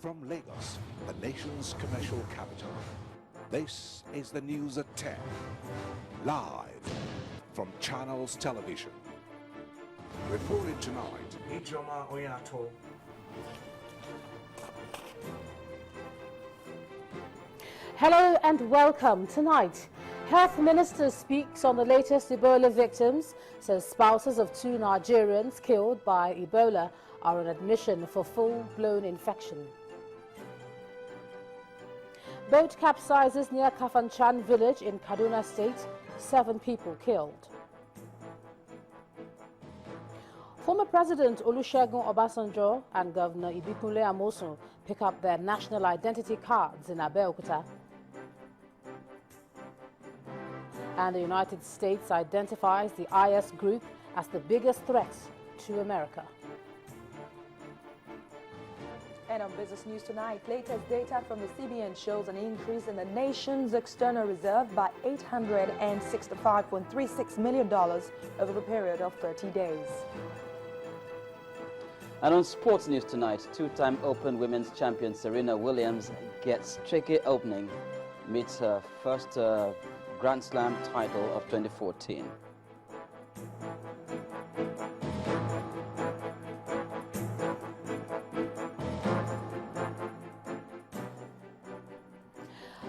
From Lagos, the nation's commercial capital, this is the news at 10, live from Channels Television. Reported tonight, W.H.O. Hello and welcome. Tonight, Health Minister speaks on the latest Ebola victims, says spouses of 2 Nigerians killed by Ebola are on admission for full-blown infection. Boat capsizes near Kafanchan village in Kaduna State, 7 people killed. Former President Olusegun Obasanjo and Governor Ibikunle Amosun pick up their national identity cards in Abeokuta. And the United States identifies the IS group as the biggest threat to America. And on Business News tonight, latest data from the CBN shows an increase in the nation's external reserve by $865.36 million over the period of 30 days. And on sports news tonight, 2-time Open women's champion Serena Williams gets tricky opening, meets her first Grand Slam title of 2014.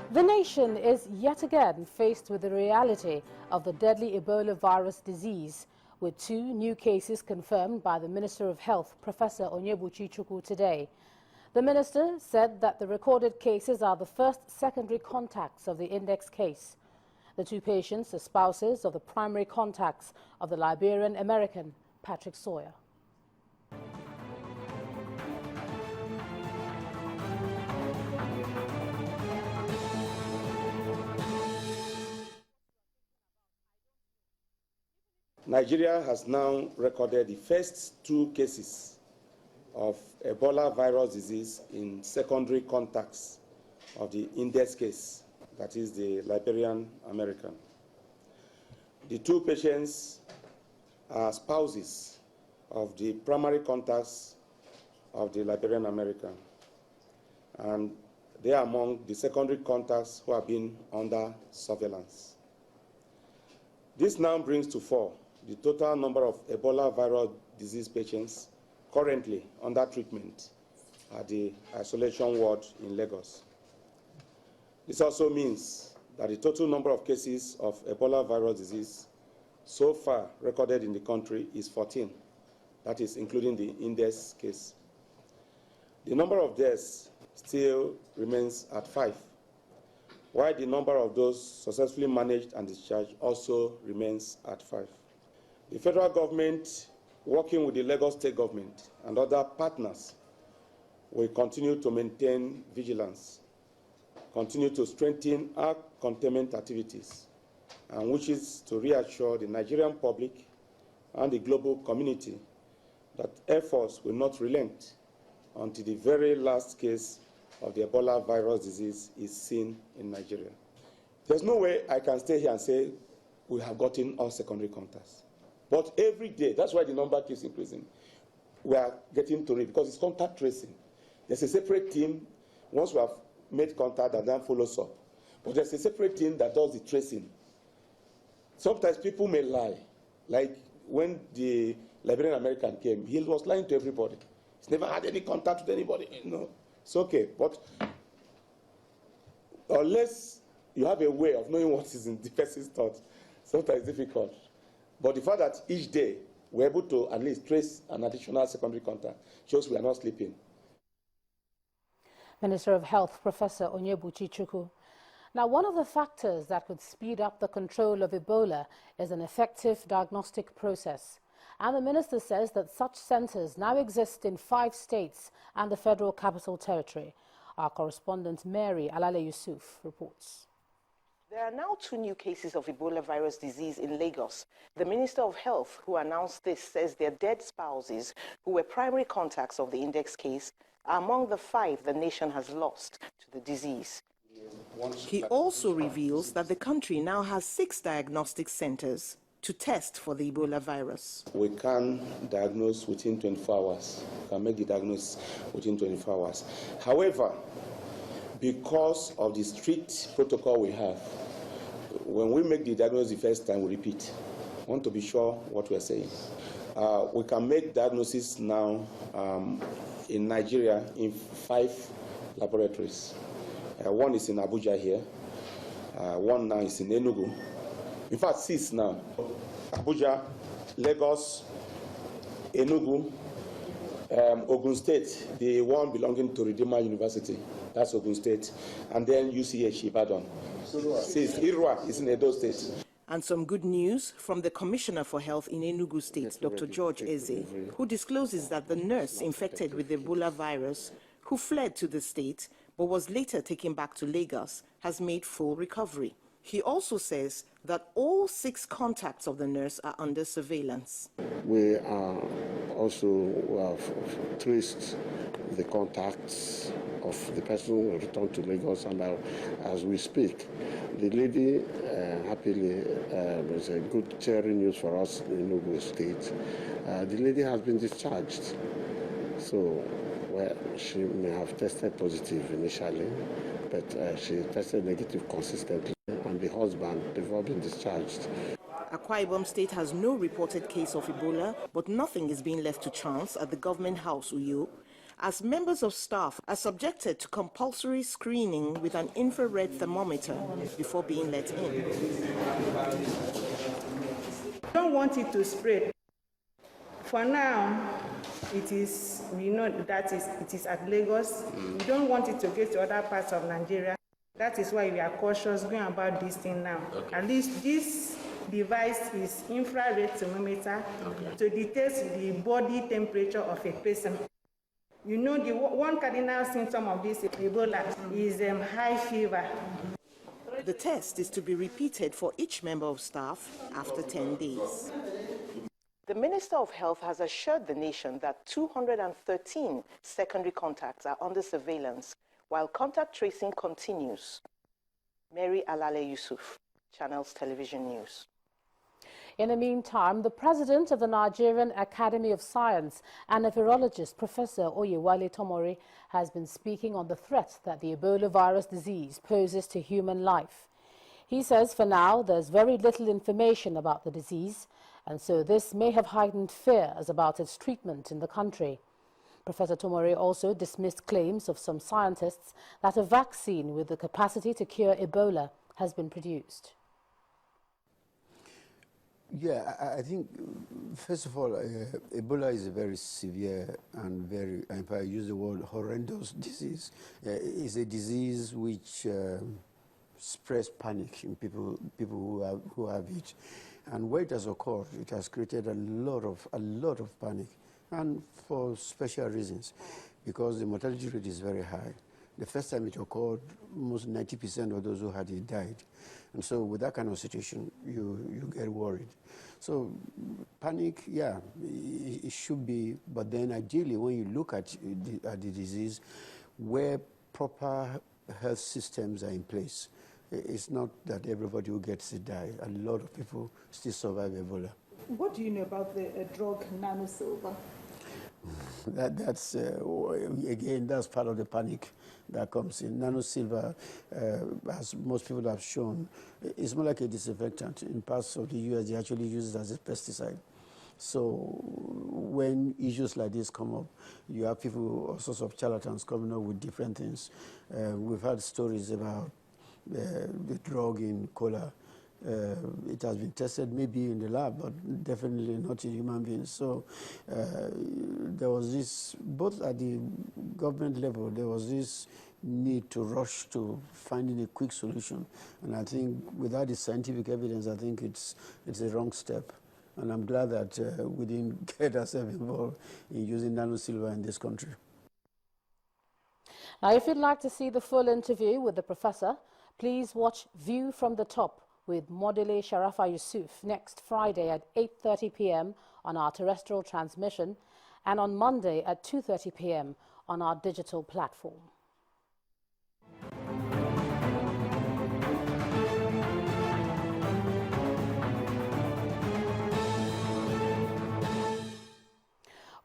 The nation is yet again faced with the reality of the deadly Ebola virus disease, with 2 new cases confirmed by the Minister of Health, Professor W.H.O today. The minister said that the recorded cases are the first secondary contacts of the index case. The 2 patients are spouses of the primary contacts of the Liberian American, Patrick Sawyer. Nigeria has now recorded the first 2 cases of Ebola virus disease in secondary contacts of the index case, that is the Liberian American. The 2 patients are spouses of the primary contacts of the Liberian American, and they are among the secondary contacts who have been under surveillance. This now brings to 4 the total number of Ebola viral disease patients currently under treatment at the isolation ward in Lagos. This also means that the total number of cases of Ebola viral disease so far recorded in the country is 14, that is including the index case. The number of deaths still remains at 5, while the number of those successfully managed and discharged also remains at 5. The federal government, working with the Lagos state government and other partners, will continue to maintain vigilance, continue to strengthen our containment activities, and wishes to reassure the Nigerian public and the global community that efforts will not relent until the very last case of the Ebola virus disease is seen in Nigeria. There's no way I can stay here and say we have gotten all secondary contacts. But every day, that's why the number keeps increasing. We are getting to it because it's contact tracing. There's a separate team, once we have made contact, that then follows up. But there's a separate team that does the tracing. Sometimes people may lie. Like when the Liberian American came, he was lying to everybody. He's never had any contact with anybody. No, it's okay. But unless you have a way of knowing what is in the person's thoughts, sometimes it's difficult. But the fact that each day we're able to at least trace an additional secondary contact shows we are not sleeping. Minister of Health, Professor W.H.O. Now, one of the factors that could speed up the control of Ebola is an effective diagnostic process. And the minister says that such centers now exist in 5 states and the Federal Capital Territory. Our correspondent Mary Alale Yusuf reports. There are now 2 new cases of Ebola virus disease in Lagos. The Minister of Health, who announced this, says their dead spouses, who were primary contacts of the index case, are among the 5 the nation has lost to the disease. He also reveals that the country now has 6 diagnostic centers. to test for the Ebola virus. We can diagnose within 24 hours. We can make the diagnosis within 24 hours. However, because of the strict protocol we have, when we make the diagnosis the first time, we repeat. We want to be sure what we are saying. We can make diagnosis now in Nigeria in 5 laboratories. One is in Abuja here. One now is in Enugu. In fact, 6 now. Abuja, Lagos, Enugu, Ogun State, the one belonging to Redeemer University, that's Ogun State, and then UCH Ibadan. 6, Irwa is in Edo State. And some good news from the Commissioner for Health in Enugu State, Dr. W.H.O, who discloses that the nurse infected with the Ebola virus, who fled to the state but was later taken back to Lagos, has made full recovery. He also says that all 6 contacts of the nurse are under surveillance. We are also have traced the contacts of the person who returned to Lagos, and as we speak, the lady happily was a good cheering news for us in Enugu State. The lady has been discharged, so she may have tested positive initially, but she tested negative consistently, and the husband, they've all been discharged. Akwa Ibom State has no reported case of Ebola, but nothing is being left to chance at the government house, Uyo, as members of staff are subjected to compulsory screening with an infrared thermometer before being let in. We don't want it to spread. For now, it is, we know that it is at Lagos. We don't want it to get to other parts of Nigeria. That is why we are cautious going about this thing now. Okay. At least this device is infrared thermometer to detect the body temperature of a person. You know, the one cardinal symptom of this Ebola is high fever. The test is to be repeated for each member of staff after 10 days. The Minister of Health has assured the nation that 213 secondary contacts are under surveillance while contact tracing continues. Mary Alale Yusuf, Channels Television News. In the meantime, the president of the Nigerian Academy of Science and a virologist, Professor Oyewale Tomori, has been speaking on the threat that the Ebola virus disease poses to human life. He says for now there's very little information about the disease, and so this may have heightened fears about its treatment in the country. Professor Tomori also dismissed claims of some scientists that a vaccine with the capacity to cure Ebola has been produced. Yeah, I think, first of all, Ebola is a very severe and very, if I use the word horrendous disease, it's a disease which spreads panic in people who have it. And where it has occurred, it has created a lot of panic, and for special reasons, because the mortality rate is very high. The first time it occurred, almost 90% of those who had it died. And so with that kind of situation, you get worried. So panic, yeah, it should be, but then ideally when you look at the disease, where proper health systems are in place, it's not that everybody who gets it die. A lot of people still survive Ebola. What do you know about the drug nanosilver? That's again, that's part of the panic that comes in. Nanosilver, as most people have shown, is more like a disinfectant. In parts of the US, they actually use it as a pesticide. So when issues like this come up, you have people, all sorts of charlatans coming up with different things. We've had stories about the drug in cola. It has been tested maybe in the lab, but definitely not in human beings. So there was this, both at the government level, there was this need to rush to finding a quick solution. And I think without the scientific evidence, I think it's a wrong step. And I'm glad that we didn't get ourselves involved in using nanosilver in this country. Now, if you'd like to see the full interview with the professor, please watch View from the Top with Modele Sharafa Yusuf next Friday at 8:30 p.m. on our terrestrial transmission and on Monday at 2:30 p.m. on our digital platform.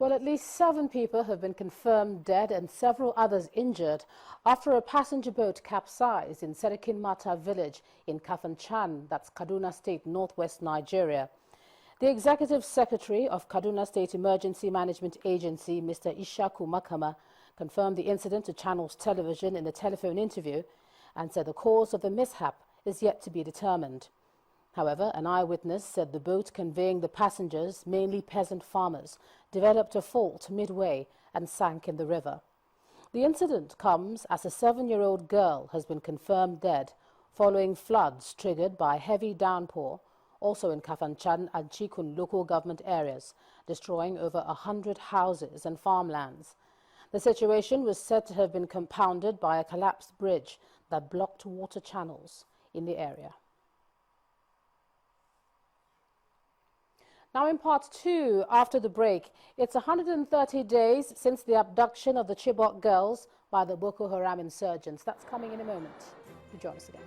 Well, at least 7 people have been confirmed dead and several others injured after a passenger boat capsized in Serikin Mata village in Kafanchan, that's Kaduna State, northwest Nigeria. The Executive Secretary of Kaduna State Emergency Management Agency, Mr. Ishaku Makama, confirmed the incident to Channels Television in a telephone interview and said the cause of the mishap is yet to be determined. However, an eyewitness said the boat conveying the passengers, mainly peasant farmers, developed a fault midway and sank in the river. The incident comes as a 7-year-old girl has been confirmed dead following floods triggered by heavy downpour, also in Kafanchan and Chikun local government areas, destroying over 100 houses and farmlands. The situation was said to have been compounded by a collapsed bridge that blocked water channels in the area. Now in part 2, after the break, it's 130 days since the abduction of the Chibok girls by the Boko Haram insurgents. That's coming in a moment. You join us again.